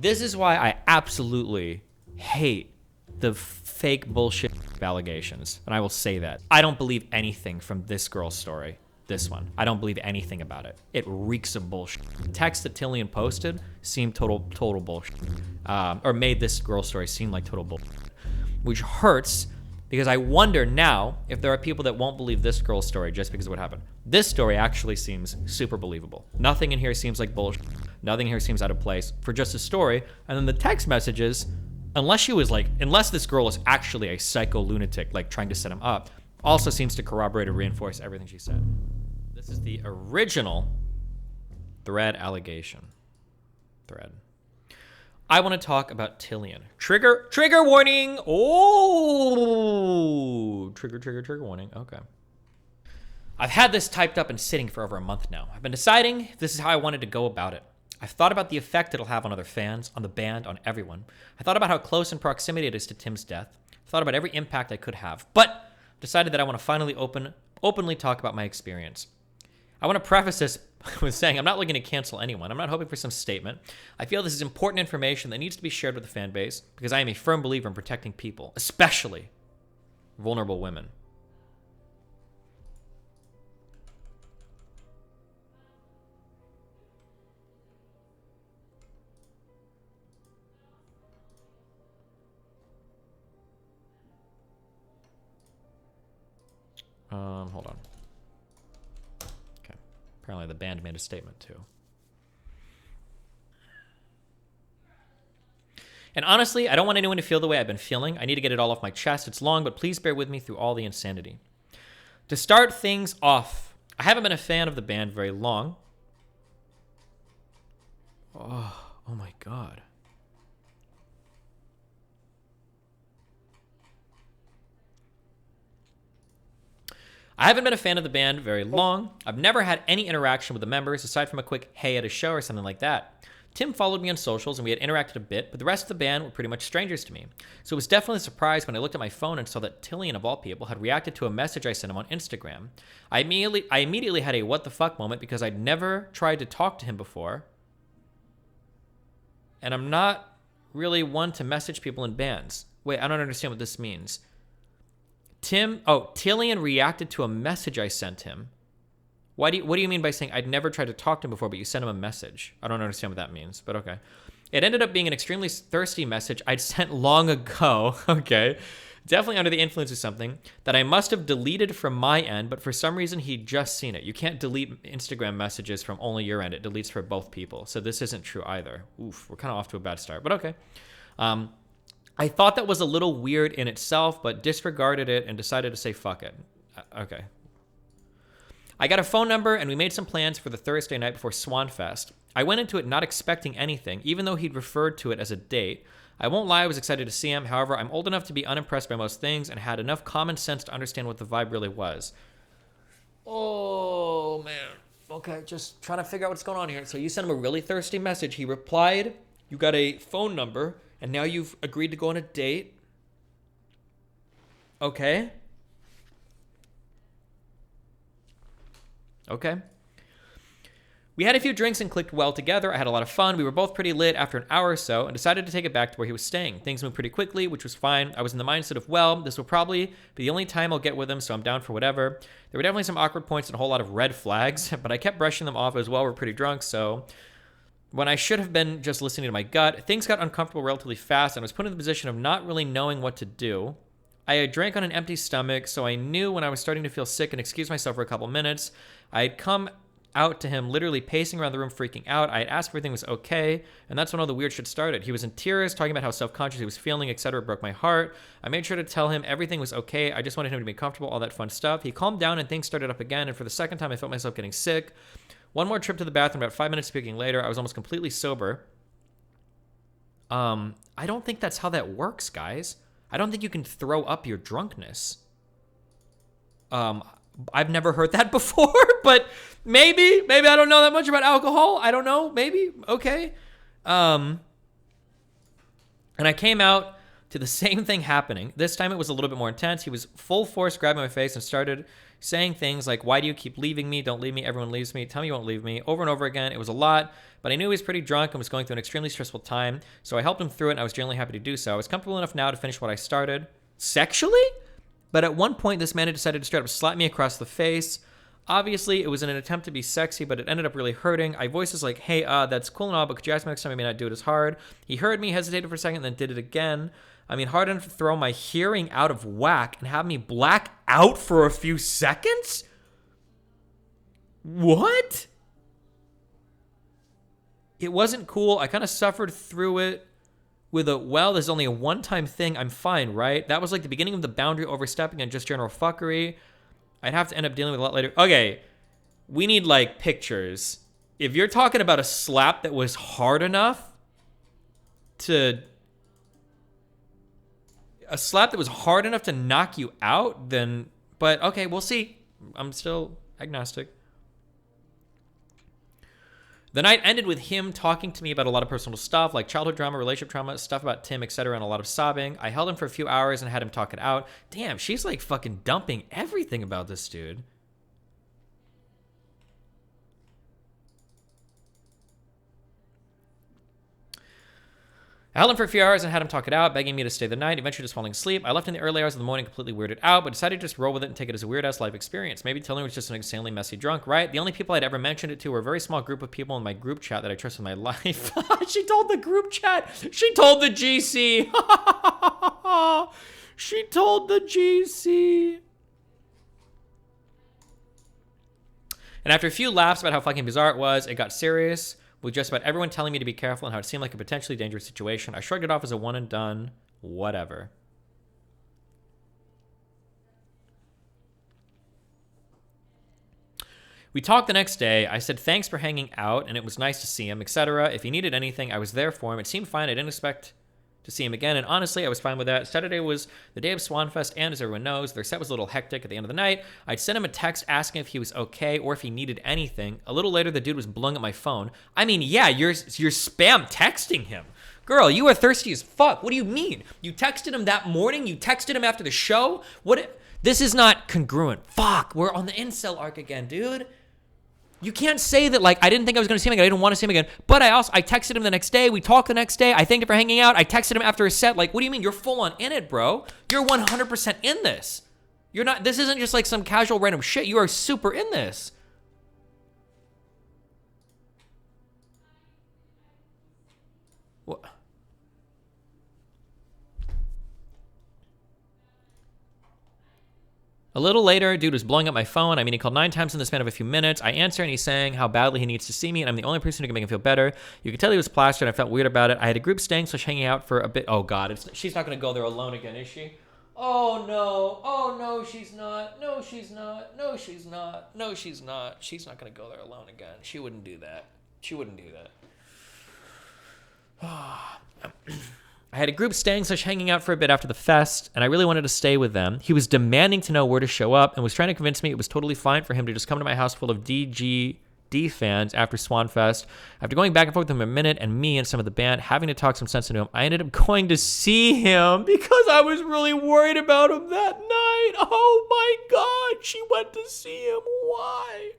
This is why I absolutely hate the fake bullshit allegations. And I will say that. I don't believe anything from this girl's story. This one. I don't believe anything about it. It reeks of bullshit. The text that Tilian posted seemed total bullshit. Or made this girl's story seem like total bullshit. Which hurts because I wonder now if there are people that won't believe this girl's story just because of what happened. This story actually seems super believable. Nothing in here seems like bullshit. Nothing here seems out of place for just a story. And then the text messages, unless this girl is actually a psycho lunatic, like trying to set him up, also seems to corroborate or reinforce everything she said. This is the original thread allegation. Thread. I want to talk about Tilian. Trigger warning. Oh, trigger warning. Okay. I've had this typed up and sitting for over a month now. I've been deciding if this is how I wanted to go about it. I've thought about the effect it'll have on other fans, on the band, on everyone. I thought about how close in proximity it is to Tim's death. I thought about every impact I could have, but decided that I want to finally openly talk about my experience. I want to preface this with saying I'm not looking to cancel anyone. I'm not hoping for some statement. I feel this is important information that needs to be shared with the fan base because I am a firm believer in protecting people, especially vulnerable women. Hold on. Okay. Apparently the band made a statement too. And honestly, I don't want anyone to feel the way I've been feeling. I need to get it all off my chest. It's long, but please bear with me through all the insanity. To start things off, I haven't been a fan of the band very long. Oh my God. I haven't been a fan of the band very long. I've never had any interaction with the members aside from a quick hey at a show or something like that. Tim followed me on socials and we had interacted a bit, but the rest of the band were pretty much strangers to me. So it was definitely a surprise when I looked at my phone and saw that Tilian, of all people, had reacted to a message I sent him on Instagram. I immediately had a what the fuck moment because I'd never tried to talk to him before. And I'm not really one to message people in bands. Wait, I don't understand what this means. Tilian reacted to a message I sent him. What do you mean by saying I'd never tried to talk to him before, but you sent him a message? I don't understand what that means, but okay. It ended up being an extremely thirsty message I'd sent long ago. Okay. Definitely under the influence of something that I must have deleted from my end, but for some reason he'd just seen it. You can't delete Instagram messages from only your end. It deletes for both people. So this isn't true either. Oof, we're kind of off to a bad start, but okay. I thought that was a little weird in itself, but disregarded it and decided to say fuck it. Okay. I got a phone number and we made some plans for the Thursday night before Swanfest. I went into it not expecting anything, even though he'd referred to it as a date. I won't lie, I was excited to see him. However, I'm old enough to be unimpressed by most things and had enough common sense to understand what the vibe really was. Oh, man. Okay, just trying to figure out what's going on here. So you sent him a really thirsty message. He replied, you got a phone number, and now you've agreed to go on a date. Okay. Okay. We had a few drinks and clicked well together. I had a lot of fun. We were both pretty lit after an hour or so and decided to take it back to where he was staying. Things moved pretty quickly, which was fine. I was in the mindset of, well, this will probably be the only time I'll get with him, so I'm down for whatever. There were definitely some awkward points and a whole lot of red flags, but I kept brushing them off as well. We're pretty drunk, so when I should have been just listening to my gut, things got uncomfortable relatively fast and I was put in the position of not really knowing what to do. I had drank on an empty stomach, so I knew when I was starting to feel sick and excused myself for a couple minutes. I had come out to him literally pacing around the room freaking out. I had asked if everything was okay, and that's when all the weird shit started. He was in tears, talking about how self-conscious he was feeling, etc. It broke my heart. I made sure to tell him everything was okay. I just wanted him to be comfortable, all that fun stuff. He calmed down and things started up again, and for the second time I felt myself getting sick. One more trip to the bathroom, about 5 minutes speaking later, I was almost completely sober. I don't think that's how that works, guys. I don't think you can throw up your drunkenness. I've never heard that before, but maybe I don't know that much about alcohol. I don't know, maybe, okay. And I came out to the same thing happening. This time it was a little bit more intense. He was full force grabbing my face and started saying things like, why do you keep leaving me? Don't leave me. Everyone leaves me. Tell me you won't leave me. Over and over again. It was a lot, but I knew he was pretty drunk and was going through an extremely stressful time, so I helped him through it, and I was genuinely happy to do so. I was comfortable enough now to finish what I started. Sexually? But at one point, this man had decided to straight up slap me across the face. Obviously, it was in an attempt to be sexy, but it ended up really hurting. I voiced like, hey, that's cool and all, but could you ask me next time I may not do it as hard? He heard me, hesitated for a second, then did it again. I mean, hard enough to throw my hearing out of whack and have me black out for a few seconds? What? It wasn't cool. I kind of suffered through it with a, well, this is only a one-time thing. I'm fine, right? That was like the beginning of the boundary overstepping and just general fuckery. I'd have to end up dealing with a lot later. Okay, we need like pictures. If you're talking about a slap that was hard enough to... A slap that was hard enough to knock you out, then... But okay, we'll see. I'm still agnostic. The night ended with him talking to me about a lot of personal stuff, like childhood trauma, relationship trauma, stuff about Tim, etc., and a lot of sobbing. I held him for a few hours and had him talk it out. Damn, she's like fucking dumping everything about this dude. I held him for a few hours and had him talk it out, begging me to stay the night, eventually just falling asleep. I left in the early hours of the morning completely weirded out, but decided to just roll with it and take it as a weird-ass life experience. Maybe Tilian was just an insanely messy drunk, right? The only people I'd ever mentioned it to were a very small group of people in my group chat that I trust in my life. She told the group chat. She told the GC. She told the GC. And after a few laughs about how fucking bizarre it was, it got serious, with just about everyone telling me to be careful and how it seemed like a potentially dangerous situation. I shrugged it off as a one and done. Whatever. We talked the next day. I said thanks for hanging out, and it was nice to see him, etc. If he needed anything, I was there for him. It seemed fine. I didn't expect to see him again, and honestly, I was fine with that. Saturday was the day of Swanfest, and as everyone knows, their set was a little hectic at the end of the night. I'd sent him a text asking if he was okay or if he needed anything. A little later, the dude was blowing up my phone. I mean, yeah, you're spam texting him. Girl, you are thirsty as fuck. What do you mean? You texted him that morning? You texted him after the show? What? This is not congruent. Fuck, we're on the incel arc again, dude. You can't say that, like, I didn't think I was going to see him again. I didn't want to see him again. But I texted him the next day. We talked the next day. I thanked him for hanging out. I texted him after a set. Like, what do you mean? You're full on in it, bro. You're 100% in this. You're not, this isn't just like some casual random shit. You are super in this. What? A little later, dude was blowing up my phone. I mean, he called 9 times in the span of a few minutes. I answer and he's saying how badly he needs to see me, and I'm the only person who can make him feel better. You could tell he was plastered, and I felt weird about it. I had a group staying / hanging out for a bit. Oh, God. She's not going to go there alone again, is she? Oh, no. Oh, no, she's not. No, she's not. No, she's not. No, she's not. She's not going to go there alone again. She wouldn't do that. She wouldn't do that. I had a group staying / hanging out for a bit after the fest, and I really wanted to stay with them. He was demanding to know where to show up and was trying to convince me it was totally fine for him to just come to my house full of DGD fans after Swanfest. After going back and forth with him a minute and me and some of the band having to talk some sense into him, I ended up going to see him because I was really worried about him that night. Oh my God, she went to see him. Why?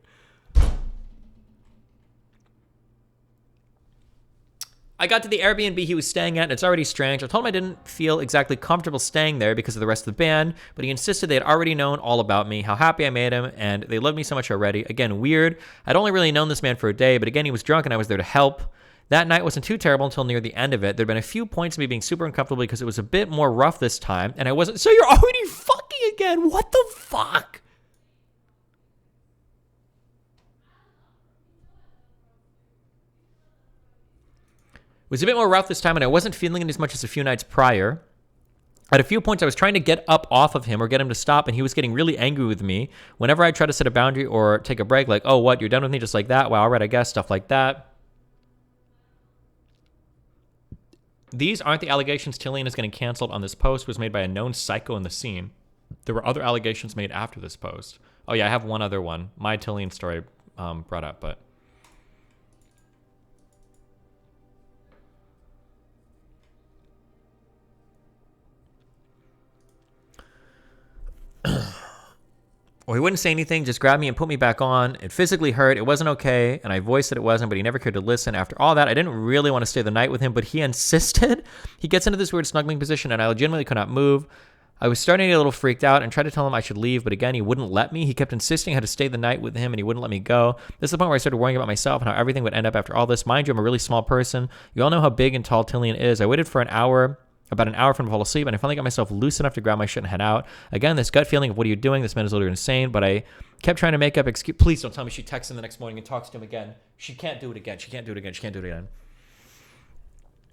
I got to the Airbnb he was staying at, and it's already strange. I told him I didn't feel exactly comfortable staying there because of the rest of the band, but he insisted they had already known all about me, how happy I made him, and they loved me so much already. Again, weird. I'd only really known this man for a day, but again, he was drunk and I was there to help. That night wasn't too terrible until near the end of it. There'd been a few points of me being super uncomfortable because it was a bit more rough this time, and I wasn't... So you're already fucking again? What the fuck? It was a bit more rough this time, and I wasn't feeling it as much as a few nights prior. At a few points, I was trying to get up off of him or get him to stop, and he was getting really angry with me. Whenever I tried to set a boundary or take a break, like, oh, what, you're done with me just like that? Well, all right, I guess, stuff like that. These aren't the allegations Tilian is getting canceled on. This post was made by a known psycho in the scene. There were other allegations made after this post. Oh, yeah, I have one other one. My Tilian story brought up, but... Well, he wouldn't say anything, just grabbed me and put me back on. It physically hurt. It wasn't okay, and I voiced that it wasn't, but he never cared to listen. After all that, I didn't really want to stay the night with him, but he insisted. He gets into this weird snuggling position, and I legitimately could not move. I was starting to get a little freaked out and tried to tell him I should leave, but again, he wouldn't let me. He kept insisting I had to stay the night with him, and he wouldn't let me go. This is the point where I started worrying about myself and how everything would end up after all this. Mind you, I'm a really small person. You all know how big and tall Tilian is. I waited for about an hour for him to fall asleep, and I finally got myself loose enough to grab my shit and head out. Again, this gut feeling of what are you doing? This man is literally insane, but I kept trying to make up excuse. Please don't tell me she texts him the next morning and talks to him again. She can't do it again. She can't do it again. She can't do it again.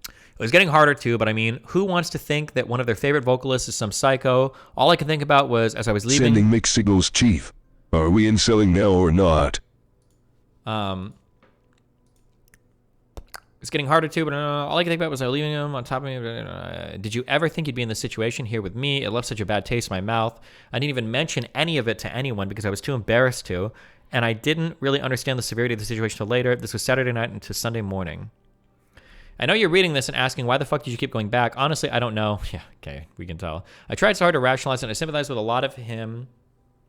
It was getting harder too, but I mean, who wants to think that one of their favorite vocalists is some psycho? All I could think about was, as I was leaving... Sending mixed signals, Chief. Are we in selling now or not? It's getting harder too, but all I could think about was I was leaving him on top of me. Did you ever think you'd be in this situation here with me? It left such a bad taste in my mouth. I didn't even mention any of it to anyone because I was too embarrassed to, and I didn't really understand the severity of the situation until later. This was Saturday night into Sunday morning. I know you're reading this and asking, why the fuck did you keep going back? Honestly, I don't know. Yeah, okay, we can tell. I tried so hard to rationalize it, and I sympathized with a lot of him.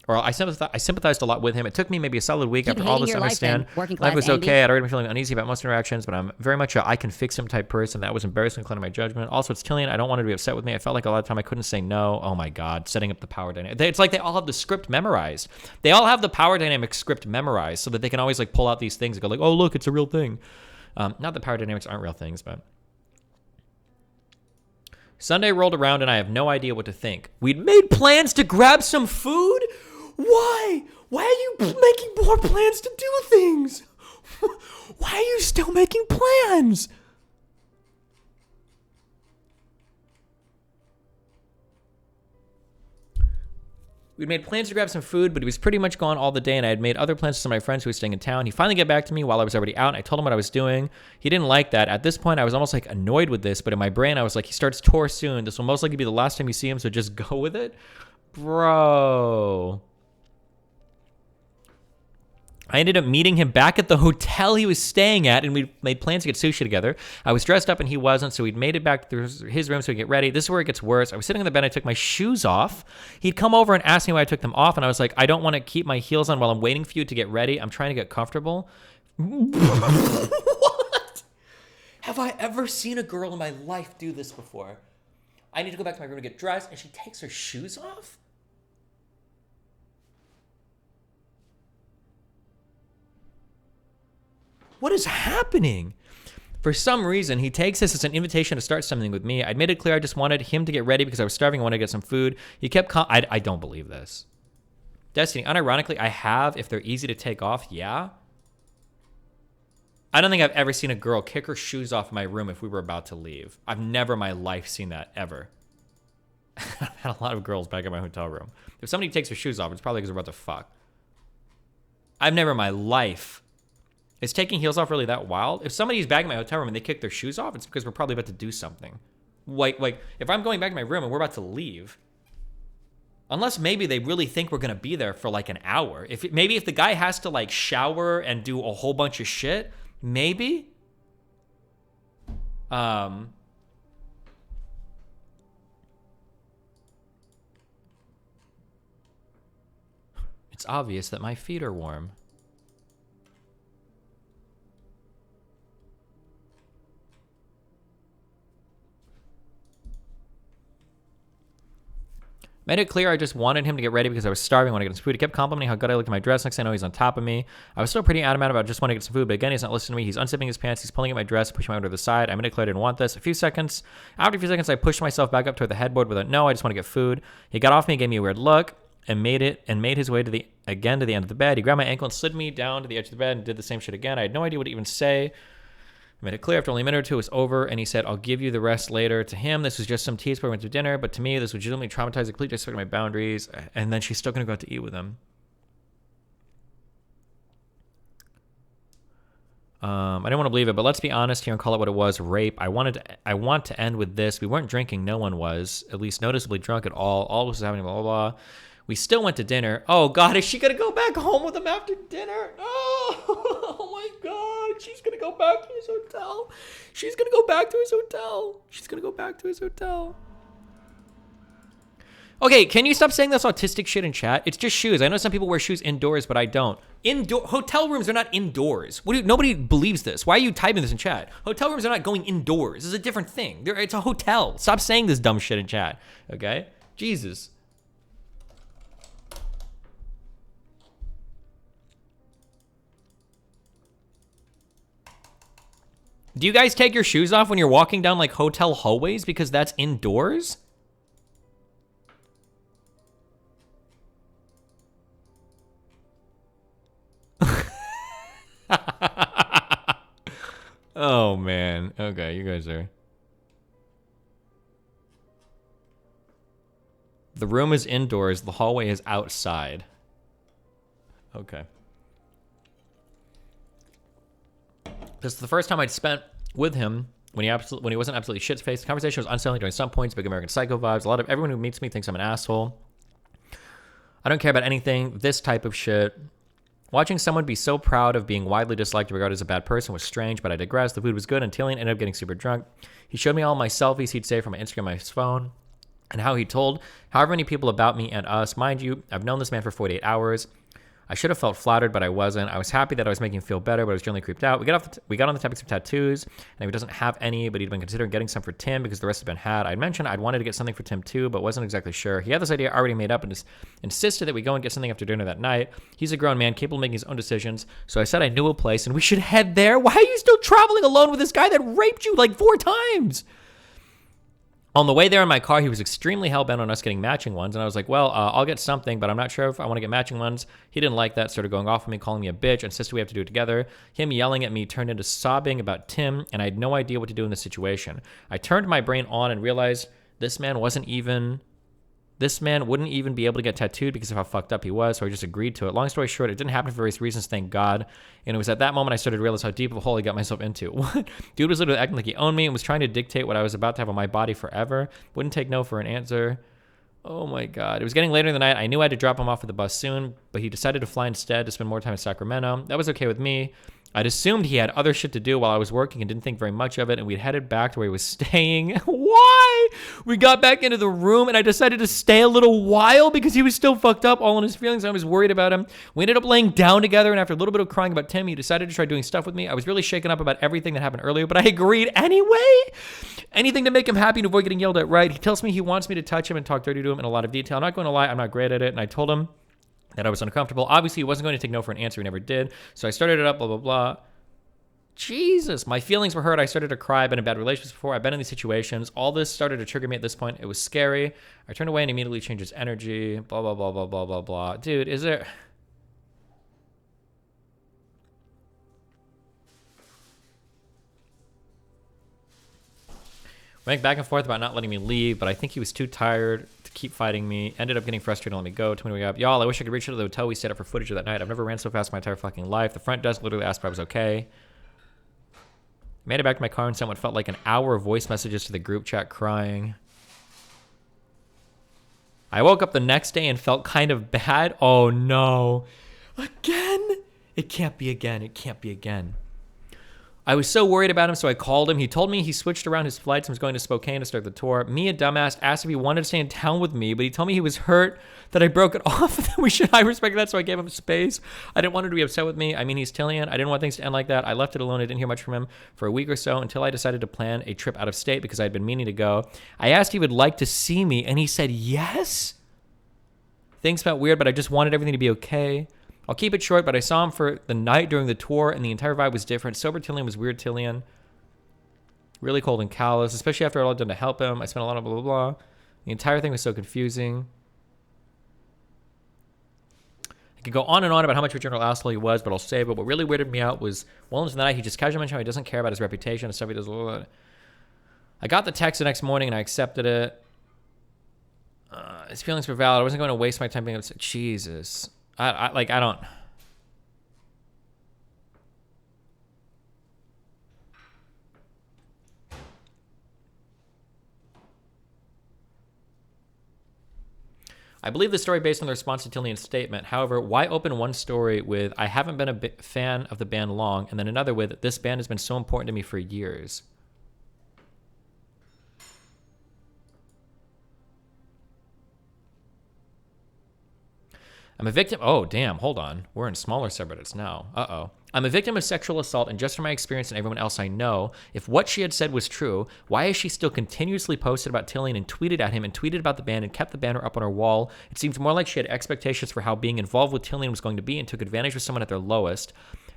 Or I sympathized a lot with him. It took me maybe a solid week after all this to understand. Life was okay. I'd already been feeling uneasy about most interactions, but I'm very much a I can fix him type person. That was embarrassing, including my judgment. Also, it's Tilian. I don't want her to be upset with me. I felt like a lot of time I couldn't say no. Oh my God, setting up the power dynamic. It's like they all have the script memorized. They all have the power dynamic script memorized so that they can always like pull out these things and go like, oh, look, it's a real thing. Not that power dynamics aren't real things, but... Sunday rolled around and I have no idea what to think. We'd made plans to grab some food? Why? Why are you making more plans to do things? Why are you still making plans? We'd made plans to grab some food, but he was pretty much gone all the day, and I had made other plans with some of my friends who were staying in town. He finally got back to me while I was already out, and I told him what I was doing. He didn't like that. At this point, I was almost like annoyed with this, but in my brain, I was like, he starts tour soon. This will most likely be the last time you see him, so just go with it. Bro. I ended up meeting him back at the hotel he was staying at, and we made plans to get sushi together. I was dressed up, and he wasn't, so we'd made it back to his room so we could get ready. This is where it gets worse. I was sitting on the bed, I took my shoes off. He'd come over and ask me why I took them off, and I was like, I don't want to keep my heels on while I'm waiting for you to get ready. I'm trying to get comfortable. What? Have I ever seen a girl in my life do this before? I need to go back to my room to get dressed, and she takes her shoes off? What is happening? For some reason, he takes this as an invitation to start something with me. I'd made it clear I just wanted him to get ready because I was starving. I wanted to get some food. He kept I don't believe this. Destiny, unironically, I have, if they're easy to take off, yeah. I don't think I've ever seen a girl kick her shoes off in my room if we were about to leave. I've never in my life seen that, ever. I've had a lot of girls back in my hotel room. If somebody takes their shoes off, it's probably because they're about to fuck. I've never in my life... Is taking heels off really that wild? If somebody's back in my hotel room and they kick their shoes off, it's because we're probably about to do something. Like if I'm going back to my room and we're about to leave, unless maybe they really think we're going to be there for like an hour. Maybe if the guy has to like shower and do a whole bunch of shit, maybe. It's obvious that my feet are warm. Made it clear I just wanted him to get ready because I was starving when I got some food. He kept complimenting how good I looked in my dress. Next thing I know, he's on top of me. I was still pretty adamant about just wanting to get some food, but again, he's not listening to me. He's unzipping his pants. He's pulling at my dress, pushing me over to the side. I made it clear I didn't want this. After a few seconds, I pushed myself back up toward the headboard with a no, I just want to get food. He got off me, gave me a weird look, and made his way to the end of the bed. He grabbed my ankle and slid me down to the edge of the bed and did the same shit again. I had no idea what to even say. I made it clear after only a minute or two it was over, and he said, I'll give you the rest later. To him, this was just some tease before we went to dinner, but to me, this legitimately traumatized, completely disrespected my boundaries, and then she's still going to go out to eat with him. I didn't want to believe it, but let's be honest here and call it what it was, rape. I want to end with this. We weren't drinking. No one was, at least noticeably drunk at all. All was happening, blah, blah, blah. We still went to dinner. Oh, God, is she going to go back home with him after dinner? Oh, my God. She's going to go back to his hotel. She's going to go back to his hotel. She's going to go back to his hotel. Okay, can you stop saying this autistic shit in chat? It's just shoes. I know some people wear shoes indoors, but I don't. Hotel rooms are not indoors. Nobody believes this. Why are you typing this in chat? Hotel rooms are not going indoors. This is a different thing. It's a hotel. Stop saying this dumb shit in chat. Okay? Jesus. Do you guys take your shoes off when you're walking down like hotel hallways because that's indoors? Oh man. Okay, you guys are. The room is indoors, the hallway is outside. Okay. This is the first time I'd spent with him when he wasn't absolutely shit-faced. The conversation was unsettling during some points, big American Psycho vibes. Everyone who meets me thinks I'm an asshole. I don't care about anything, this type of shit. Watching someone be so proud of being widely disliked and regarded as a bad person was strange, but I digress. The food was good, and Tilian ended up getting super drunk. He showed me all my selfies he'd saved from my Instagram on his phone, and how he told however many people about me and us. Mind you, I've known this man for 48 hours. I should have felt flattered, but I wasn't. I was happy that I was making him feel better, but I was generally creeped out. We got on the topics of tattoos, and he doesn't have any, but he'd been considering getting some for Tim because the rest had been had. I'd mentioned I'd wanted to get something for Tim too, but wasn't exactly sure. He had this idea already made up and just insisted that we go and get something after dinner that night. He's a grown man, capable of making his own decisions, so I said I knew a place and we should head there. Why are you still traveling alone with this guy that raped you like 4 times? On the way there in my car, he was extremely hell-bent on us getting matching ones, and I was like, well, I'll get something, but I'm not sure if I want to get matching ones. He didn't like that, started going off on me, calling me a bitch, insisted we have to do it together. Him yelling at me turned into sobbing about Tim, and I had no idea what to do in this situation. I turned my brain on and realized this man wouldn't even be able to get tattooed because of how fucked up he was, so I just agreed to it. Long story short, it didn't happen for various reasons, thank God. And it was at that moment I started to realize how deep of a hole I got myself into. What? Dude was literally acting like he owned me and was trying to dictate what I was about to have on my body forever. Wouldn't take no for an answer. Oh my God. It was getting later in the night. I knew I had to drop him off at the bus soon, but he decided to fly instead to spend more time in Sacramento. That was okay with me. I'd assumed he had other shit to do while I was working and didn't think very much of it, and we'd headed back to where he was staying. Why? We got back into the room, and I decided to stay a little while because he was still fucked up, all in his feelings, and I was worried about him. We ended up laying down together, and after a little bit of crying about Tim, he decided to try doing stuff with me. I was really shaken up about everything that happened earlier, but I agreed anyway. Anything to make him happy and avoid getting yelled at, right? He tells me he wants me to touch him and talk dirty to him in a lot of detail. I'm not going to lie, I'm not great at it, and I told him that I was uncomfortable. Obviously, he wasn't going to take no for an answer. He never did, so I started it up, blah, blah, blah. Jesus, my feelings were hurt. I started to cry. I've been in bad relationships before. I've been in these situations. All this started to trigger me at this point. It was scary. I turned away and immediately changed his energy. Blah, blah, blah, blah, blah, blah, blah. Dude, is there... Went back and forth about not letting me leave, but I think he was too tired to keep fighting me. Ended up getting frustrated and let me go. Told me to wake up. Y'all, I wish I could reach out to the hotel we stayed at for footage of that night. I've never ran so fast in my entire fucking life. The front desk literally asked if I was okay. Made it back to my car and sent what felt like an hour of voice messages to the group chat crying. I woke up the next day and felt kind of bad. Oh no. Again? It can't be again. It can't be again. I was so worried about him, so I called him. He told me he switched around his flights and was going to Spokane to start the tour. Me, a dumbass, asked if he wanted to stay in town with me, but he told me he was hurt, that I broke it off. I respected that, so I gave him space. I didn't want him to be upset with me. I mean, he's Tilian. I didn't want things to end like that. I left it alone. I didn't hear much from him for a week or so until I decided to plan a trip out of state because I had been meaning to go. I asked if he would like to see me, and he said yes. Things felt weird, but I just wanted everything to be okay. I'll keep it short, but I saw him for the night during the tour, and the entire vibe was different. Sober Tilian was weird Tilian. Really cold and callous, especially after all I'd done to help him. I spent a lot of blah, blah, blah. The entire thing was so confusing. I could go on and on about how much of a general asshole he was, but I'll save it. What really weirded me out was, well into the night, he just casually mentioned how he doesn't care about his reputation and stuff he does. Blah, blah, blah. I got the text the next morning, and I accepted it. His feelings were valid. I wasn't going to waste my time being upset. Jesus. I don't. I believe the story based on the response to Tilian's statement. However, why open one story with, I haven't been a fan of the band long, and then another with, this band has been so important to me for years? I'm a victim. Oh, damn. Hold on. We're in smaller subreddits now. Uh-oh. I'm a victim of sexual assault, and just from my experience and everyone else I know, if what she had said was true, why is she still continuously posted about Tilian and tweeted at him and tweeted about the band and kept the banner up on her wall? It seems more like she had expectations for how being involved with Tilian was going to be and took advantage of someone at their lowest.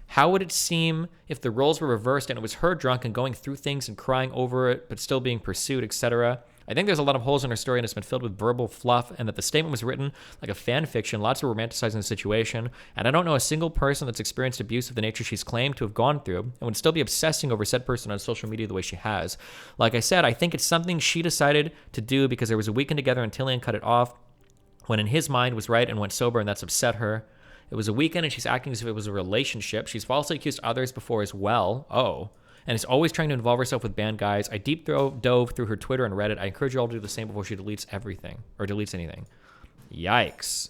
How would it seem if the roles were reversed and it was her drunk and going through things and crying over it, but still being pursued, etc.? I think there's a lot of holes in her story and it's been filled with verbal fluff, and that the statement was written like a fan fiction, lots of romanticizing the situation, and I don't know a single person that's experienced abuse of the nature she's claimed to have gone through and would still be obsessing over said person on social media the way she has. Like I said, I think it's something she decided to do because there was a weekend together and Tilian cut it off when in his mind was right and went sober, and that's upset her. It was a weekend and she's acting as if it was a relationship. She's falsely accused others before as well. Oh. And is always trying to involve herself with band guys. I deep dove through her Twitter and Reddit. I encourage you all to do the same before she deletes everything. Or deletes anything. Yikes.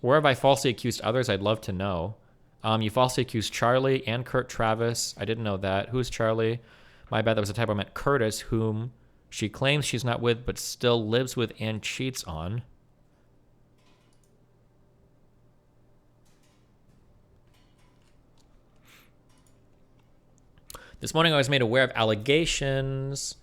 Where have I falsely accused others? I'd love to know. You falsely accused Charlie and Kurt Travis. I didn't know that. Who's Charlie? My bad, that was a typo. I meant Curtis, whom she claims she's not with, but still lives with and cheats on. This morning, I was made aware of allegations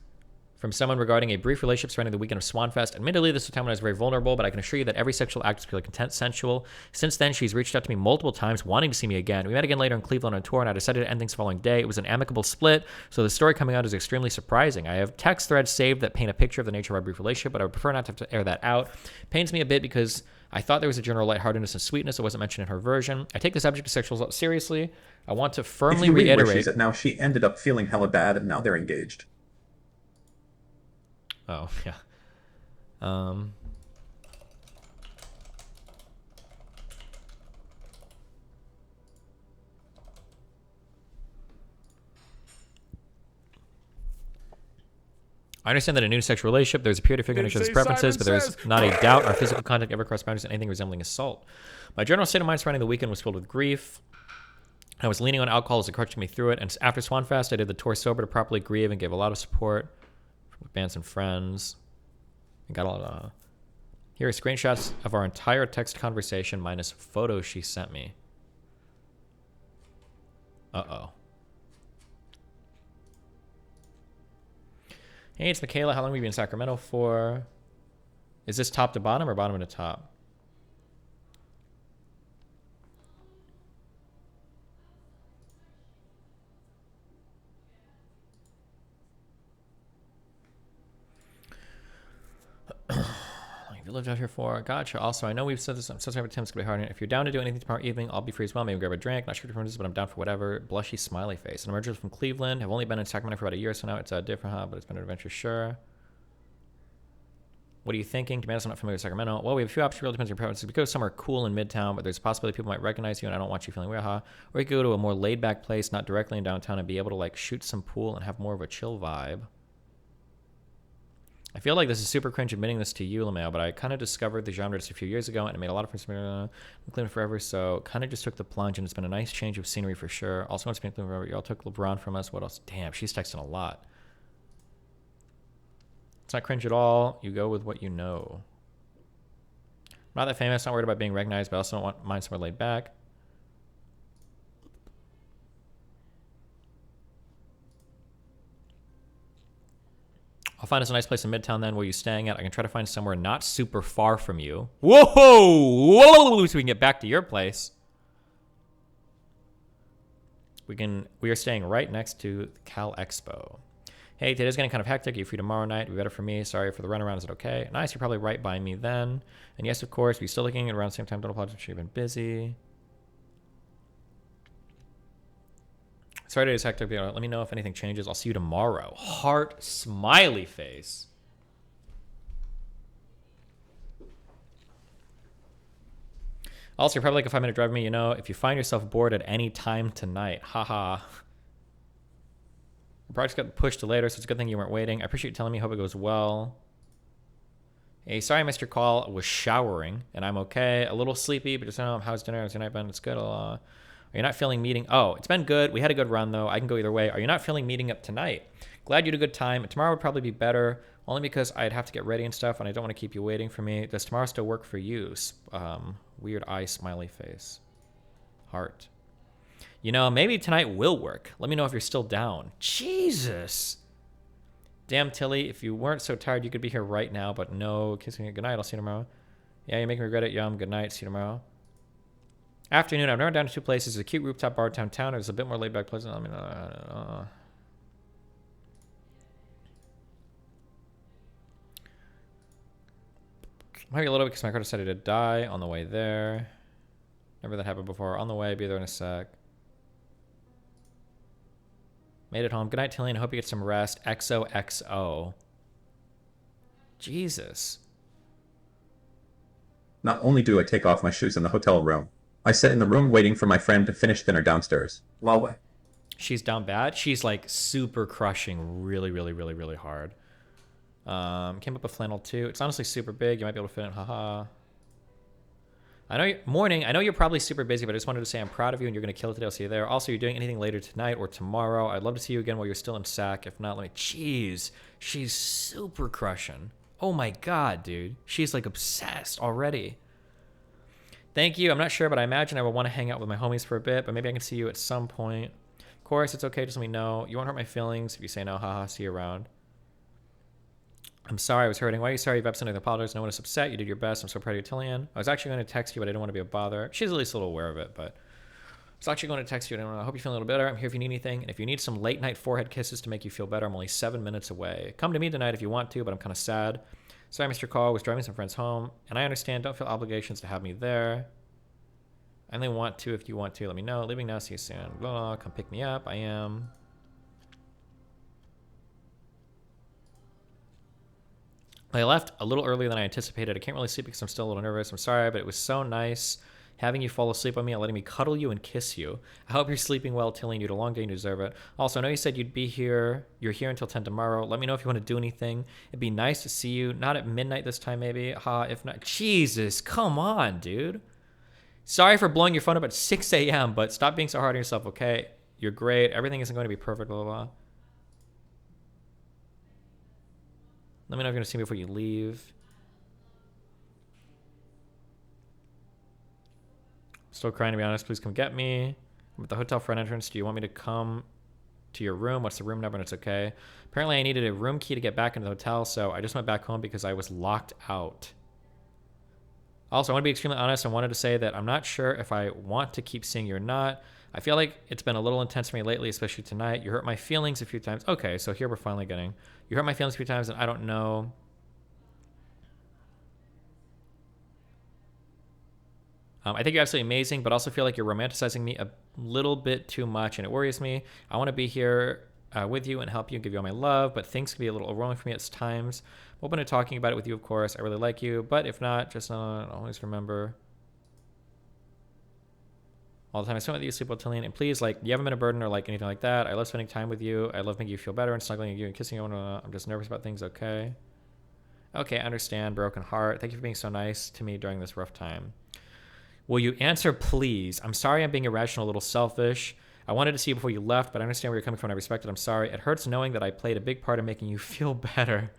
from someone regarding a brief relationship surrounding the weekend of Swanfest. Admittedly, this was a time when I was very vulnerable, but I can assure you that every sexual act was purely consensual. Since then, she's reached out to me multiple times, wanting to see me again. We met again later in Cleveland on tour, and I decided to end things the following day. It was an amicable split, so the story coming out is extremely surprising. I have text threads saved that paint a picture of the nature of our brief relationship, but I would prefer not to have to air that out. Pains me a bit because I thought there was a general lightheartedness and sweetness that wasn't mentioned in her version. I take the subject of sexual assault seriously. I want to firmly reiterate. Where she's at now, she ended up feeling hella bad, and now they're engaged. Oh, yeah. I understand that in a new sexual relationship, there's a period of figuring each other's preferences, but there's not a doubt our physical contact ever crossed boundaries in anything resembling assault. My general state of mind surrounding the weekend was filled with grief. I was leaning on alcohol as it crutched me through it, and after Swanfest, I did the tour sober to properly grieve and gave a lot of support with bands and friends. And got a lot of... Here are screenshots of our entire text conversation minus photos she sent me. Uh-oh. Hey, it's Michaela. How long have you been in Sacramento for? Is this top to bottom or bottom to top? Have you lived out here for? Gotcha. Also, I know we've said this on such attempts to be hard. If you're down to do anything tomorrow evening, I'll be free as well. Maybe grab a drink. Not sure what this is, but I'm down for whatever. Blushy smiley face. I'm originally from Cleveland. I've only been in Sacramento for about a year, so now it's different, huh? But it's been an adventure, sure. What are you thinking? To be honest, I'm not familiar with Sacramento. Well, we have a few options. Really depends on your preferences. We could go somewhere cool in Midtown, but there's a possibility people might recognize you, and I don't want you feeling weird, huh? Or we could go to a more laid-back place, not directly in downtown, and be able to like shoot some pool and have more of a chill vibe. I feel like this is super cringe admitting this to you, LeMail, but I kind of discovered the genre just a few years ago, and it made a lot of friends for me. I'm Cleveland forever, so kind of just took the plunge, and it's been a nice change of scenery for sure. Also, once being Cleveland forever, y'all took LeBron from us. What else? Damn, she's texting a lot. It's not cringe at all. You go with what you know. I'm not that famous, not worried about being recognized, but I also don't want mine somewhere laid back. I'll find us a nice place in Midtown then. Where you staying at? I can try to find somewhere not super far from you. Whoa! So we can get back to your place. We are staying right next to the Cal Expo. Hey, today's getting kind of hectic. Are you free tomorrow night? It'd be better for me. Sorry for the runaround. Is it okay? Nice. You're probably right by me then. And yes, of course. We're still looking at around the same time. Don't apologize if you've been busy. Sorry today's hectic. Let me know if anything changes. I'll see you tomorrow. Heart smiley face. Also, you're probably like a 5-minute drive from me. You know, if you find yourself bored at any time tonight, haha. The project got pushed to later, so it's a good thing you weren't waiting. I appreciate you telling me. Hope it goes well. Hey, sorry I missed your call. I was showering, and I'm okay. A little sleepy, but just know how's dinner? How's your night been? It's good. Are you not feeling meeting? Oh, it's been good. We had a good run, though. I can go either way. Are you not feeling meeting up tonight? Glad you had a good time. Tomorrow would probably be better, only because I'd have to get ready and stuff, and I don't want to keep you waiting for me. Does tomorrow still work for you? Weird eye smiley face. Heart. You know, maybe tonight will work. Let me know if you're still down. Jesus. Damn, Tilly, if you weren't so tired, you could be here right now, but no. Kissing you. Good night. I'll see you tomorrow. Yeah, you make me regret it. Yum. Good night. See you tomorrow. Afternoon. I've narrowed down to 2 places. A cute rooftop bar downtown. It was a bit more laid back, pleasant. Let me know. Might be a little bit because my car decided to die on the way there. Never that happened before. On the way. Be there in a sec. Made it home. Good night, Tilian. I hope you get some rest. XOXO. Jesus. Not only do I take off my shoes in the hotel room, I sit in the room waiting for my friend to finish dinner downstairs. While She's down bad. She's like super crushing really, really, really, really hard. Came up with flannel too. It's honestly super big. You might be able to fit in. Haha. I know morning. I know you're probably super busy, but I just wanted to say I'm proud of you and you're going to kill it today. I'll see you there. Also, you're doing anything later tonight or tomorrow. I'd love to see you again while you're still in SAC. If not, let me. Jeez. She's super crushing. Oh my God, dude. She's like obsessed already. Thank you. I'm not sure, but I imagine I will want to hang out with my homies for a bit, but maybe I can see you at some point. Of course, it's okay. Just let me know. You won't hurt my feelings if you say no. Haha. See you around. I'm sorry I was hurting. Why are you sorry? You've upset. I apologize. No one is upset. You did your best. I'm so proud of you, Tilian. I was actually going to text you, but I didn't want to be a bother. She's at least a little aware of it, but I was actually going to text you. I hope you feel a little better. I'm here if you need anything. And if you need some late night forehead kisses to make you feel better, I'm only 7 minutes away. Come to me tonight if you want to, but I'm kind of sad. Sorry I missed your call. I was driving some friends home, and I understand. Don't feel obligations to have me there. I only want to if you want to. Let me know. Leaving now. See you soon. Blah, blah. Come pick me up. I am. I left a little earlier than I anticipated. I can't really sleep because I'm still a little nervous. I'm sorry, but it was so nice having you fall asleep on me and letting me cuddle you and kiss you. I hope you're sleeping well, Tilian. You had a long day and you deserve it. Also, I know you said you'd be here. You're here until 10 tomorrow. Let me know if you want to do anything. It'd be nice to see you. Not at midnight this time, maybe. If not. Jesus, come on, dude. Sorry for blowing your phone up at 6 a.m., but stop being so hard on yourself, okay? You're great. Everything isn't going to be perfect, blah, blah, blah. Let me know if you're going to see me before you leave. Still crying, to be honest. Please come get me. I'm at the hotel front entrance. Do you want me to come to your room? What's the room number? And it's okay. Apparently, I needed a room key to get back into the hotel, so I just went back home because I was locked out. Also, I want to be extremely honest. I wanted to say that I'm not sure if I want to keep seeing you or not. I feel like it's been a little intense for me lately, especially tonight. You hurt my feelings a few times. Okay, so here we're finally getting... You hurt my feelings a few times, and I don't know... I think you're absolutely amazing, but also feel like you're romanticizing me a little bit too much, and it worries me. I want to be here with you and help you and give you all my love, but things can be a little overwhelming for me at times. I'm open to talking about it with you, of course. I really like you, but if not, just always remember... All the time I spend with you, sleep well, Tilian, and please, like, you haven't been a burden or like anything like that. I love spending time with you. I love making you feel better and snuggling you and kissing you. I'm just nervous about things. Okay. Okay, I understand. Broken heart. Thank you for being so nice to me during this rough time. Will you answer, please? I'm sorry I'm being irrational, a little selfish. I wanted to see you before you left, but I understand where you're coming from and I respect it. I'm sorry. It hurts knowing that I played a big part in making you feel better.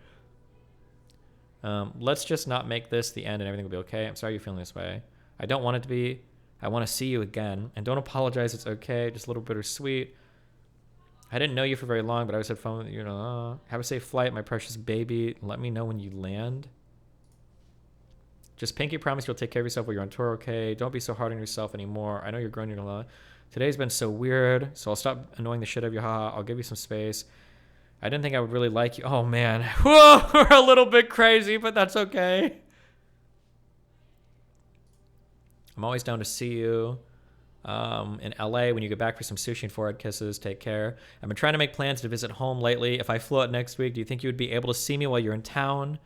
Let's just not make this the end and everything will be okay. I'm sorry you're feeling this way. I don't want it to be. I want to see you again. And don't apologize. It's okay. Just a little bittersweet. I didn't know you for very long, but I always had fun with you. Have a safe flight, my precious baby. Let me know when you land. Just pinky promise you'll take care of yourself while you're on tour, okay? Don't be so hard on yourself anymore. I know you're growing. You're gonna. Today's been so weird, so I'll stop annoying the shit out of you. Haha. I'll give you some space. I didn't think I would really like you. Oh, man. Whoa, we're a little bit crazy, but that's okay. I'm always down to see you in LA when you get back for some sushi and forehead kisses. Take care. I've been trying to make plans to visit home lately. If I flew out next week, do you think you would be able to see me while you're in town?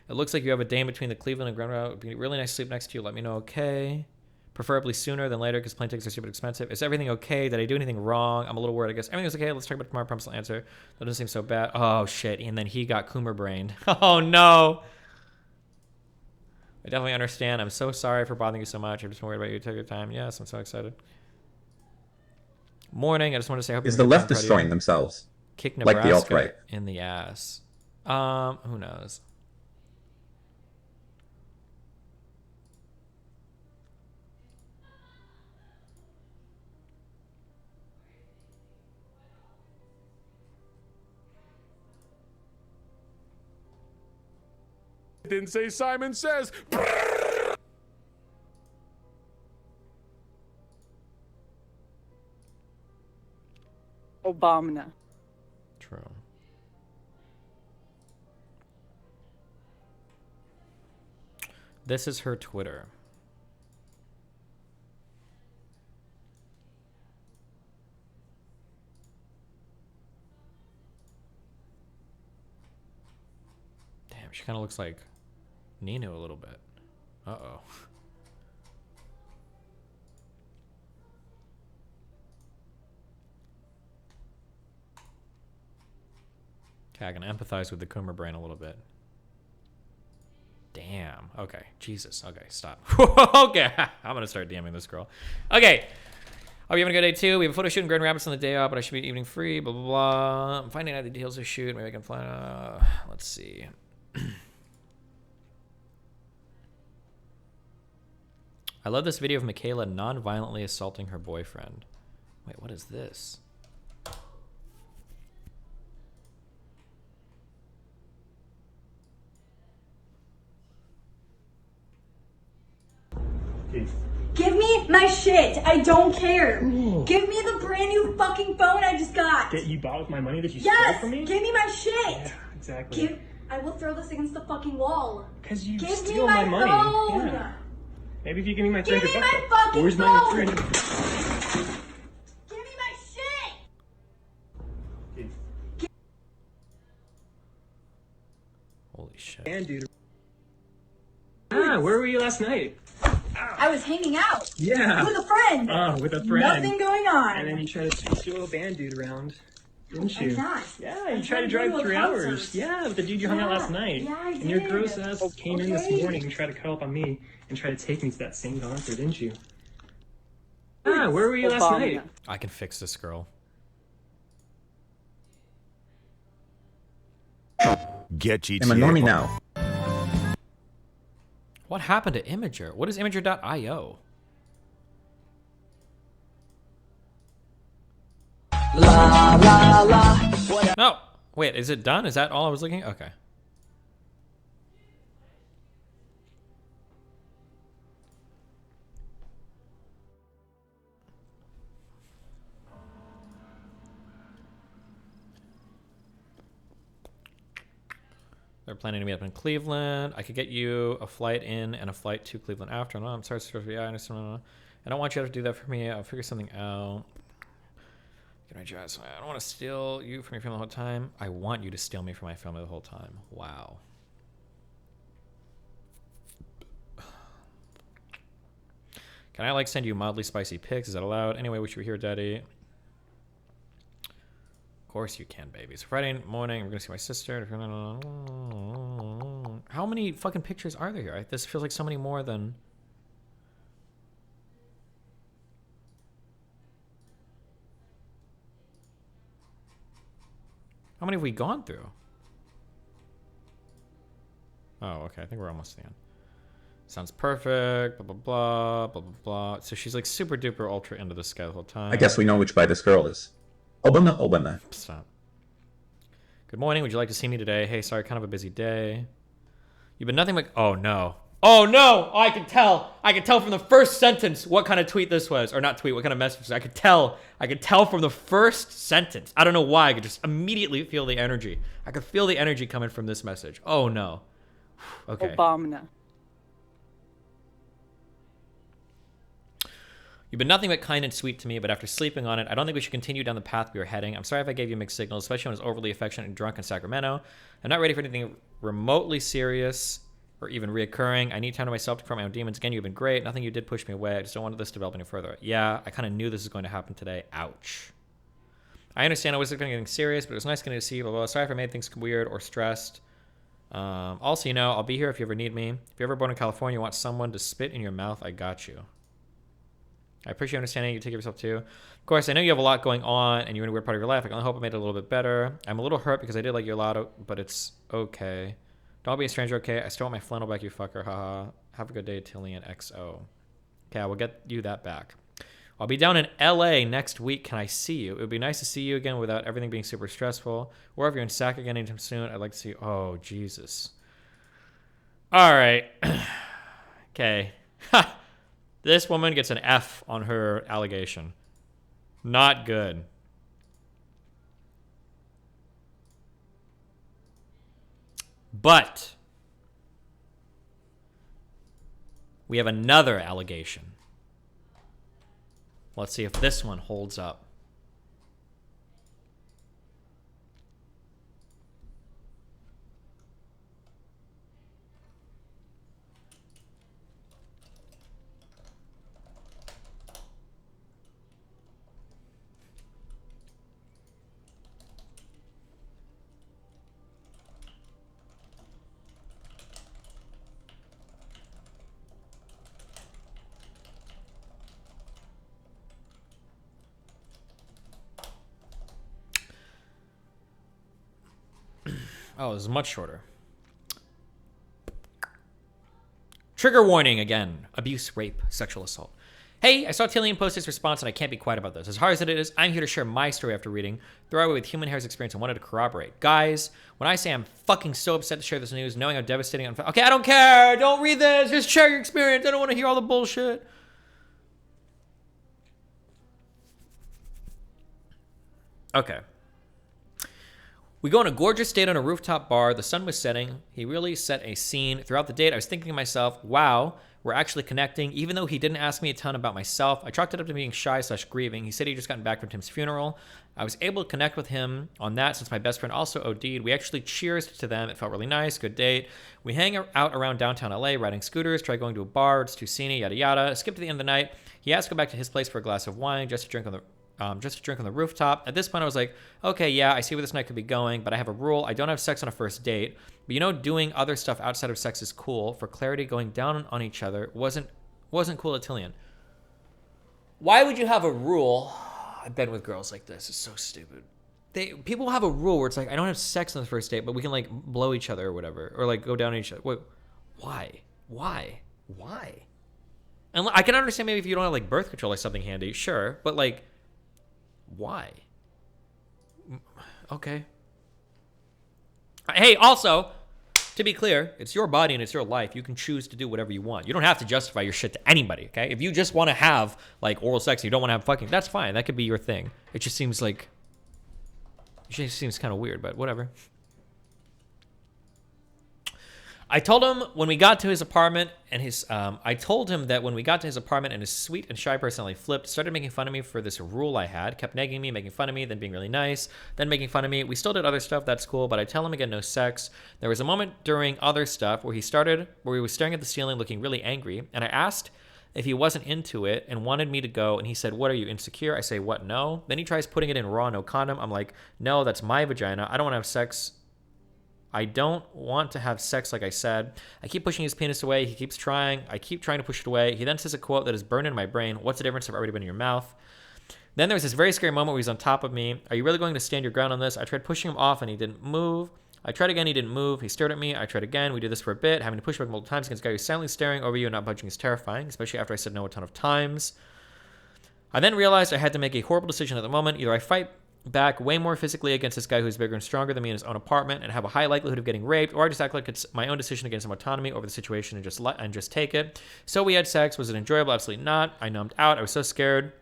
It looks like you have a day between the Cleveland and Grand Route. It would be really nice to sleep next to you. Let me know, okay? Preferably sooner than later because plane tickets are stupid expensive. Is everything okay? Did I do anything wrong? I'm a little worried, I guess. Everything's okay. Let's talk about it tomorrow. I promise I'll answer. That doesn't seem so bad. Oh, shit. And then he got Coomer brained. Oh, no. I definitely understand. I'm so sorry for bothering you so much. I'm just worried about you. Take your time. Yes, I'm so excited. Morning. I just want to say I hope Is you're the having a left good time, destroying buddy. themselves? Kick Like the Nebraska alt-right. in the ass. Who knows? Didn't say Simon Says. Obama. True. This is her Twitter. Damn, she kind of looks like Nino a little bit. Uh-oh. Okay, I can empathize with the Coomer brain a little bit. Damn. Okay. Jesus. Okay, stop. Okay. I'm going to start DMing this girl. Okay. Hope you're having a good day, too. We have a photo shoot in Grand Rapids on the day off, but I should be evening free, blah, blah, blah. I'm finding out the deals to shoot. Maybe I can fly. Let's see. I love this video of Michaela non-violently assaulting her boyfriend. Wait, what is this? Give me my shit. I don't care. Ooh. Give me the brand new fucking phone I just got. That you bought with my money that you stole from me? Give me my shit. Yeah, exactly. I will throw this against the fucking wall. Because you give steal me my money. Phone. Yeah. Maybe if you give me my Give 300 me my bucks. fucking Where's phone. my 300? Give me my shit. Holy shit. And dude. Ah, where were you last night? I was hanging out. Yeah. With a friend. Oh, with a friend. Nothing going on. And then you tried to switch your little band dude around. Didn't you? I'm not. Yeah, you tried to drive 3 hours. Yeah, with the dude you hung out last night. Yeah, I And your did. gross ass came in this morning and tried to cuddle up on me and try to take me to that same concert, didn't you? Ah, where were you last night? I can fix this girl. Get GTA. I'm a normie now. What happened to Imager? What is Imager.io? No. Wait, is it done? Is that all I was looking? Okay. They're planning to meet up in Cleveland. I could get you a flight in and a flight to Cleveland after. No, I'm sorry. Yeah, I understand. I don't want you to have to do that for me. I'll figure something out. Get my jazz. I don't want to steal you from your family the whole time. I want you to steal me from my family the whole time. Wow. Can I like send you mildly spicy pics? Is that allowed? Anyway, wish you were here, Daddy. Of course you can, baby. So Friday morning, we're gonna see my sister. How many fucking pictures are there here? This feels like so many more than. How many have we gone through? Oh, okay. I think we're almost to the end. Sounds perfect. Blah, blah, blah, blah, blah, blah. So she's like super duper ultra into this guy the whole time. I guess we know which by this girl is. Obama. Stop. Good morning. Would you like to see me today? Hey, sorry, kind of a busy day. You've been nothing but... Oh, no. Oh, no! Oh, I can tell. I can tell from the first sentence what kind of tweet this was. Or not tweet, what kind of message. I could tell. I could tell from the first sentence. I don't know why. I could just immediately feel the energy. I could feel the energy coming from this message. Oh, no. Okay. Obama. You've been nothing but kind and sweet to me, but after sleeping on it, I don't think we should continue down the path we were heading. I'm sorry if I gave you mixed signals, especially when I was overly affectionate and drunk in Sacramento. I'm not ready for anything remotely serious or even reoccurring. I need time to myself to confront my own demons. Again, you've been great. Nothing you did push me away. I just don't want this to develop any further. Yeah, I kind of knew this was going to happen today. Ouch. I understand I wasn't expecting anything serious, but it was nice getting to see you. Blah, blah. Sorry if I made things weird or stressed. Also, you know, I'll be here if you ever need me. If you're ever born in California, you want someone to spit in your mouth, I got you. I appreciate understanding you take care of yourself too. Of course, I know you have a lot going on and you're in a weird part of your life. I can only hope I made it a little bit better. I'm a little hurt because I did like you a lot, but it's okay. Don't be a stranger, okay? I still want my flannel back, you fucker. Haha. Have a good day, Tilian XO. Okay, I will get you that back. I'll be down in LA next week. Can I see you? It would be nice to see you again without everything being super stressful. Or if you're in SAC again anytime soon, I'd like to see you. Oh, Jesus. All right. Okay. This woman gets an F on her allegation. Not good. But we have another allegation. Let's see if this one holds up. Oh, this is much shorter. Trigger warning again. Abuse, rape, sexual assault. Hey, I saw Tilian post his response and I can't be quiet about this. As hard as it is, I'm here to share my story after reading Throw Away with Human Hair's experience and wanted to corroborate. Guys, when I say I'm fucking so upset to share this news, knowing how devastating okay, I don't care. Don't read this. Just share your experience. I don't want to hear all the bullshit. Okay. We go on a gorgeous date on a rooftop bar. The sun was setting. He really set a scene. Throughout the date, I was thinking to myself, wow, we're actually connecting. Even though he didn't ask me a ton about myself, I chalked it up to being shy/grieving. He said he'd just gotten back from Tim's funeral. I was able to connect with him on that since my best friend also OD'd. We actually cheersed to them. It felt really nice. Good date. We hang out around downtown LA, riding scooters, try going to a bar. It's too scenic, yada yada. Skip to the end of the night. He asked to go back to his place for a glass of wine just to drink on the rooftop. At this point, I was like, okay, yeah, I see where this night could be going, but I have a rule. I don't have sex on a first date. But you know, doing other stuff outside of sex is cool. For clarity, going down on each other wasn't cool at Tilian. Why would you have a rule? I've been with girls like this. It's so stupid. People have a rule where it's like, I don't have sex on the first date, but we can like blow each other or whatever, or like go down on each other. Wait, why? And I can understand maybe if you don't have like birth control or something handy, sure, but like, why? Okay. Hey, also, to be clear, it's your body and it's your life. You can choose to do whatever you want. You don't have to justify your shit to anybody, okay? If you just want to have, like, oral sex and you don't want to have fucking, that's fine. That could be your thing. It just seems like, kind of weird, but whatever. I told him when we got to his apartment and I told him that when we got to his apartment and his sweet and shy personality flipped, started making fun of me for this rule I had, kept nagging me, making fun of me, then being really nice, then making fun of me. We still did other stuff, that's cool, but I tell him again, no sex. There was a moment during other stuff where he was staring at the ceiling looking really angry, and I asked if he wasn't into it and wanted me to go, and he said, what, are you insecure? I say, what, no? Then he tries putting it in raw, no condom. I'm like, no, that's my vagina. I don't want to have sex. I don't want to have sex, like I said. I keep pushing his penis away. He keeps trying. I keep trying to push it away. He then says a quote that is burned in my brain. What's the difference if I've already been in your mouth? Then there was this very scary moment where he's on top of me. Are you really going to stand your ground on this? I tried pushing him off and he didn't move. I tried again, he didn't move. He stared at me. I tried again. We did this for a bit. Having to push back multiple times against a guy who's silently staring over you and not budging is terrifying, especially after I said no a ton of times. I then realized I had to make a horrible decision at the moment. Either I fight back way more physically against this guy who's bigger and stronger than me in his own apartment and have a high likelihood of getting raped, or I just act like it's my own decision against some autonomy over the situation and just take it. So we had sex. Was it enjoyable? Absolutely not. I numbed out. I was so scared.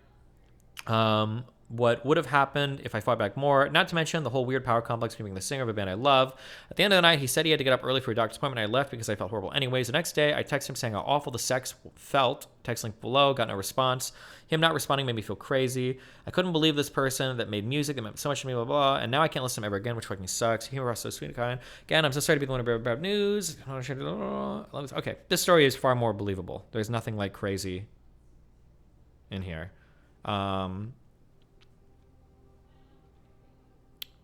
What would have happened if I fought back more? Not to mention the whole weird power complex of being the singer of a band I love. At the end of the night, he said he had to get up early for a doctor's appointment. I left because I felt horrible anyways. The next day, I texted him saying how awful the sex felt. Text link below. Got no response. Him not responding made me feel crazy. I couldn't believe this person that made music that meant so much to me, blah, blah, and now I can't listen to him ever again, which fucking sucks. He was so sweet and kind. Again, I'm so sorry to be the one to bear bad news. Okay, this story is far more believable. There's nothing like crazy in here.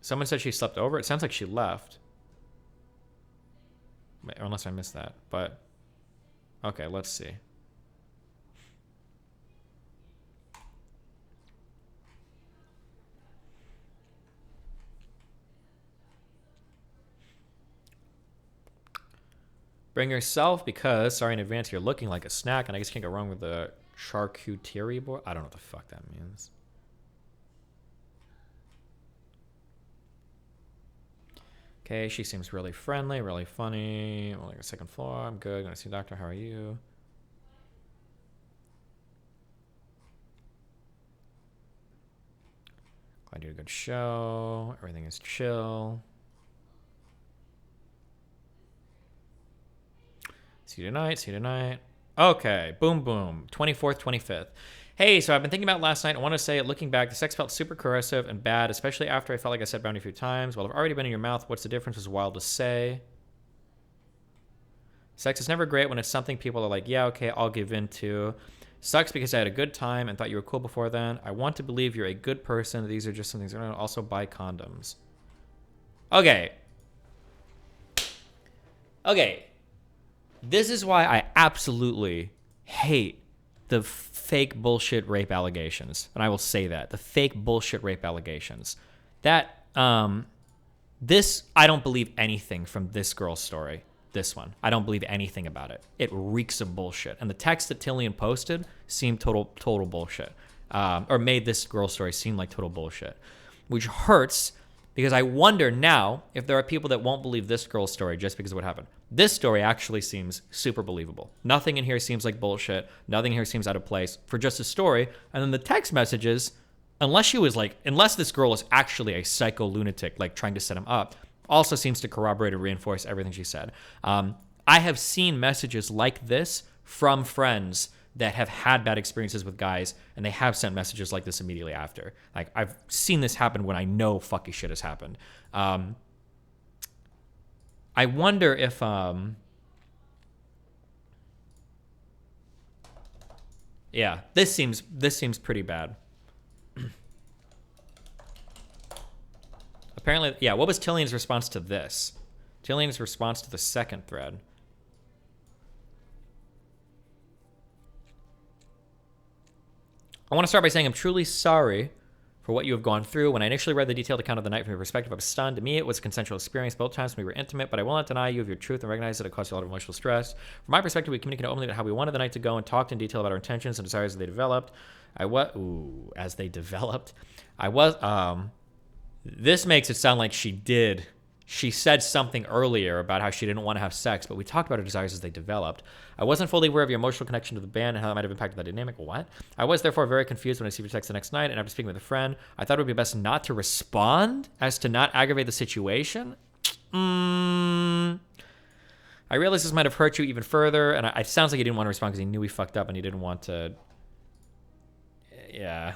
Someone said she slept over. It sounds like she left. Unless I missed that. But, okay, let's see. Bring yourself because, sorry in advance, you're looking like a snack, and I guess you can't go wrong with the charcuterie board. I don't know what the fuck that means. Okay, she seems really friendly, really funny. I'm on like a second floor. I'm good. Gonna see a doctor. How are you? Glad you had a good show. Everything is chill. See you tonight. See you tonight. Okay. Boom, boom. 24th, 25th. Hey, so I've been thinking about last night. I want to say, looking back, the sex felt super corrosive and bad, especially after I felt like I said bounty a few times. Well, I've already been in your mouth. What's the difference is wild to say. Sex is never great when it's something people are like, yeah, okay, I'll give in to. Sucks because I had a good time and thought you were cool before then. I want to believe you're a good person. These are just some things. Also buy condoms. Okay. Okay. This is why I absolutely hate the fake bullshit rape allegations. And I will say that. The fake bullshit rape allegations. That, this, I don't believe anything from this girl's story. This one. I don't believe anything about it. It reeks of bullshit. And the text that Tilian posted seemed total bullshit. Or made this girl's story seem like total bullshit. Which hurts because I wonder now if there are people that won't believe this girl's story just because of what happened. This story actually seems super believable. Nothing in here seems like bullshit. Nothing here seems out of place for just a story. And then the text messages, unless this girl is actually a psycho lunatic, like trying to set him up, also seems to corroborate or reinforce everything she said. I have seen messages like this from friends that have had bad experiences with guys, and they have sent messages like this immediately after. Like, I've seen this happen when I know fucky shit has happened. I wonder if yeah, this seems pretty bad. Apparently, yeah, what was Tilian's response to this? Tilian's response to the second thread. I want to start by saying I'm truly sorry for what you have gone through. When I initially read the detailed account of the night from your perspective, I was stunned. To me, it was a consensual experience both times when we were intimate, but I will not deny you of your truth and recognize that it caused you a lot of emotional stress. From my perspective, we communicated openly about how we wanted the night to go and talked in detail about our intentions and desires as they developed. This makes it sound like she did. She said something earlier about how she didn't want to have sex, but we talked about her desires as they developed. I wasn't fully aware of your emotional connection to the band and how that might have impacted that dynamic. What? I was therefore very confused when I received your text the next night, and after speaking with a friend, I thought it would be best not to respond as to not aggravate the situation. I realized this might have hurt you even further, and it sounds like he didn't want to respond because he knew he fucked up and he didn't want to... Yeah...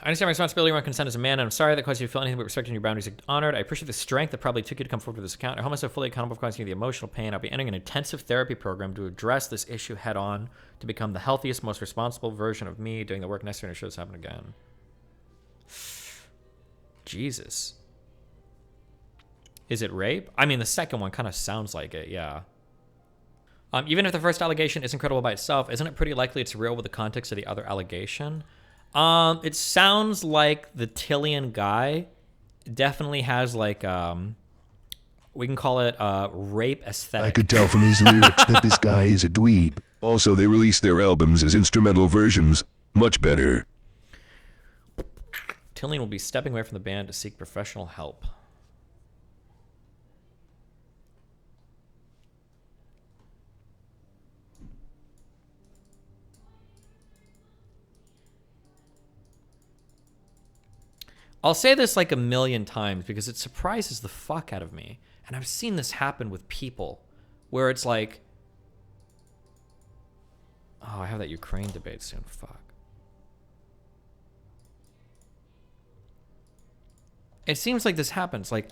I understand my responsibility around consent as a man, and I'm sorry that caused you to feel anything but respecting your boundaries honored. I appreciate the strength that probably took you to come forward with this account. I hold myself fully accountable for causing you the emotional pain. I'll be entering an intensive therapy program to address this issue head on, to become the healthiest, most responsible version of me, doing the work necessary to ensure this happen again. Jesus. Is it rape? I mean, the second one kind of sounds like it, yeah. Even if the first allegation is incredible by itself, isn't it pretty likely it's real with the context of the other allegation? It sounds like the Tilian guy definitely has like, we can call it rape aesthetic. I could tell from his lyrics that this guy is a dweeb. Also, they release their albums as instrumental versions. Much better. Tilian will be stepping away from the band to seek professional help. I'll say this like a million times because it surprises the fuck out of me. And I've seen this happen with people where it's like, oh, I have that Ukraine debate soon. Fuck. It seems like this happens. Like,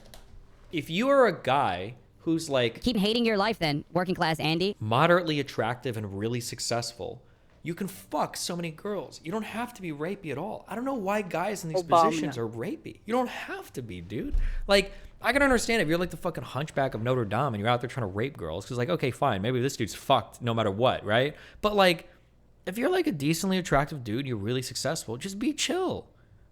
if you are a guy who's like... Keep hating your life then, working class Andy. Moderately attractive and really successful, You can fuck so many girls. You don't have to be rapey at all. I don't know why guys in these Obama. positions are rapey. You don't have to be, dude. Like, I can understand if you're like the fucking hunchback of Notre Dame and you're out there trying to rape girls. Because, like, okay, fine. Maybe this dude's fucked no matter what, right? But, like, if you're like a decently attractive dude, you're really successful, just be chill.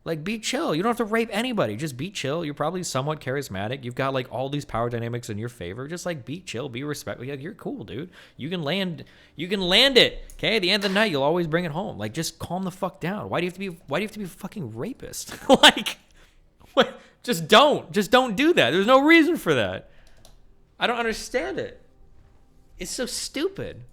Like, be chill. You don't have to rape anybody. Just be chill. You're probably somewhat charismatic. You've got, like, all these power dynamics in your favor. Just, like, be chill. Be respectful. Like, you're cool, dude. You can land it. Okay? At the end of the night, you'll always bring it home. Like, just calm the fuck down. Why do you have to be a fucking rapist? Like, what? Just don't do that. There's no reason for that. I don't understand it. It's so stupid.